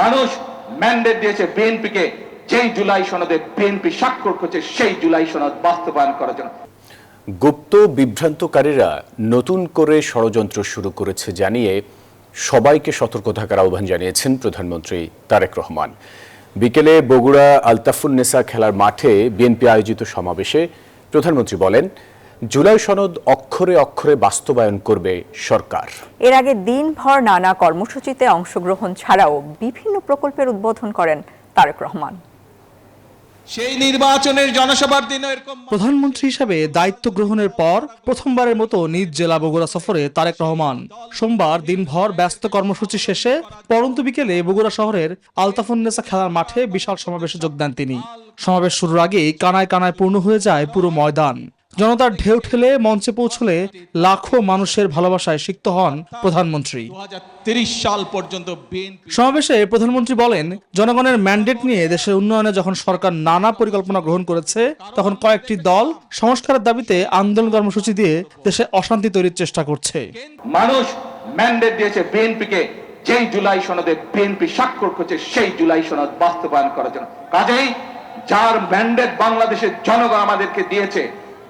মানুষ ম্যান্ডেট দিয়েছে বিএনপিকে, যেই জুলাই সনদে বিএনপি স্বাক্ষর করেছে সেই জুলাই সনদ বাস্তবায়ন করার জন্য। গুপ্ত বিভ্রান্তকারীরা নতুন করে ষড়যন্ত্র শুরু করেছে জানিয়ে সবাইকে সতর্ক থাকার আহ্বান জানিয়েছেন প্রধানমন্ত্রী তারেক রহমান। বিকেলে বগুড়া আলতাফুন্নেসা খেলার মাঠে বিএনপি আয়োজিত সমাবেশে প্রধানমন্ত্রী বলেন, জুলাই সনদ অক্ষরে অক্ষরে বাস্তবায়ন করবে সরকার। এর আগে দিনভর নানা কর্মসূচিতে অংশগ্রহণ ছাড়াও বিভিন্ন প্রকল্পের উদ্বোধন করেন তারেক রহমান। সেই নির্বাচনের জনসভার দিনে প্রধানমন্ত্রী হিসেবে দায়িত্ব গ্রহণের পর প্রথমবারের মতো নিজ জেলা বগুড়া সফরে তারেক রহমান। সোমবার দিনভর ব্যস্ত কর্মসূচি শেষে পরন্তু বিকেলে বগুড়া শহরের আলতাফুন্নেসা খেলার মাঠে বিশাল সমাবেশে যোগ দেন তিনি। সমাবেশ শুরুর আগেই কানায় কানায় পূর্ণ হয়ে যায় পুরো ময়দান। জনতার ঢেউ ঠেলে মঞ্চে পৌঁছলে লাখো মানুষের ভালোবাসায় সিক্ত হন প্রধানমন্ত্রী। 2030 সাল পর্যন্ত সমাবেশে প্রধানমন্ত্রী বলেন, জনগণের ম্যান্ডেট নিয়ে দেশের উন্নয়নে যখন সরকার নানা পরিকল্পনা গ্রহণ করেছে, তখন কয়েকটি দল সংস্কারের দাবিতে আন্দোলন কর্মসূচি দিয়ে দেশে অশান্তি তৈরির চেষ্টা করছে। মানুষ ম্যান্ডেট দিয়েছে বিএনপিকে, যেই জুলাই সনদে বিএনপি স্বাক্ষর করেছে সেই জুলাই সনদ বাস্তবায়ন করার জন্য। কাজেই যার ম্যান্ডেট বাংলাদেশের জনগণ আমাদেরকে দিয়েছে,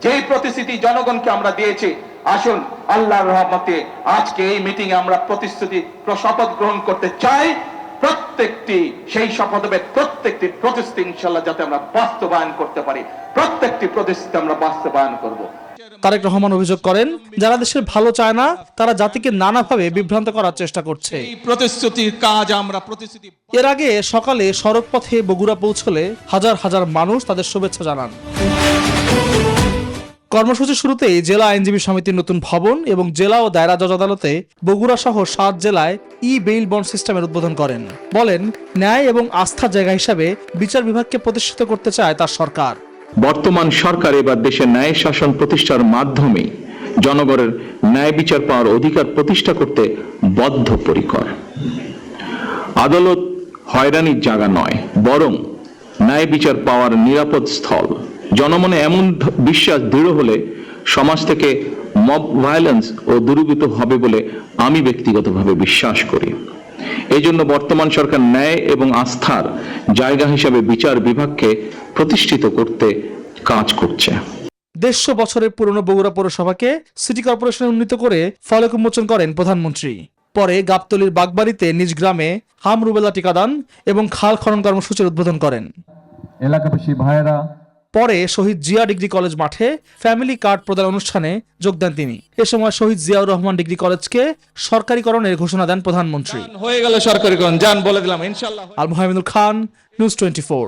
যেই প্রতিশ্রুতি জনগণকে আমরা দিয়েছি, আসুন আল্লাহর রহমতে আজকে এই মিটিং এ আমরা প্রতিশ্রুতি শপথ গ্রহণ করতে চাই। প্রত্যেকটি সেই শপথের প্রত্যেকটি প্রতিশ্রুতি ইনশাআল্লাহ যাতে আমরা বাস্তবায়ন করতে পারি, প্রত্যেকটি প্রতিশ্রুতি আমরা বাস্তবায়ন করব। তারেক রহমান অভিযোগ করেন, যারা দেশের ভালো চায় না তারা জাতিকে নানাভাবে বিভ্রান্ত করার চেষ্টা করছে। এই প্রতিশ্রুতির কাজ আমরা প্রতিশ্রুতি। এর আগে সকালে সড়ক পথে বগুড়া পৌঁছলে হাজার হাজার মানুষ তাদের শুভেচ্ছা জানান। কর্মসূচি শুরুতেই জেলা আইনজীবী সমিতির নতুন ভবন এবং জেলা ও দায়রা জজ আদালতে বগুড়া সহ 7 জেলায় বেইল বন্ড সিস্টেমের উদ্বোধন করেন। বলেন, ন্যায় এবং আস্থার জায়গা হিসাবে বিচার বিভাগকে প্রতিষ্ঠিত করতে চায় তার সরকার। বর্তমান সরকার এবার দেশে ন্যায় শাসন প্রতিষ্ঠার মাধ্যমে জনগণের ন্যায় বিচার পাওয়ার অধিকার প্রতিষ্ঠা করতে বদ্ধপরিকর। আদালত হয়রানির জায়গা নয়, বরং ন্যায় বিচার পাওয়ার নিরাপদ স্থল। জনমনে এমন বিশ্বাস দৃঢ় হলে সমাজ থেকে মব ভায়োলেন্স ও দূরীভূত হবে বলে আমি ব্যক্তিগতভাবে বিশ্বাস করি। এই জন্য বর্তমান সরকার ন্যায় এবং আস্থার জায়গা হিসাবে বিচার বিভাগকে প্রতিষ্ঠিত করতে কাজ করছে। 150 বছরের পুরনো বগুড়া পৌরসভাকে সিটি কর্পোরেশনে উন্নীত করে ফলক উন্মোচন করেন প্রধানমন্ত্রী। পরে গাবতলীর বাগবাড়িতে নিজ গ্রামে হাম রুবেলা টিকাদান এবং খাল খনন কর্মসূচির উদ্বোধন করেন। এলাকাবাসী ভাইয়েরা পরে শহীদ জিয়া ডিগ্রি কলেজ মাঠে ফ্যামিলি কার্ড প্রদান অনুষ্ঠানে যোগ দেন তিনি। এ সময় শহীদ জিয়াউর রহমান ডিগ্রি কলেজকে সরকারিকরণের ঘোষণা দেন প্রধানমন্ত্রী। হয়ে গেল সরকারিকরণ, জান বলে দিলাম ইনশাআল্লাহ। আল মুহাইমিনুল খান, নিউজ 24।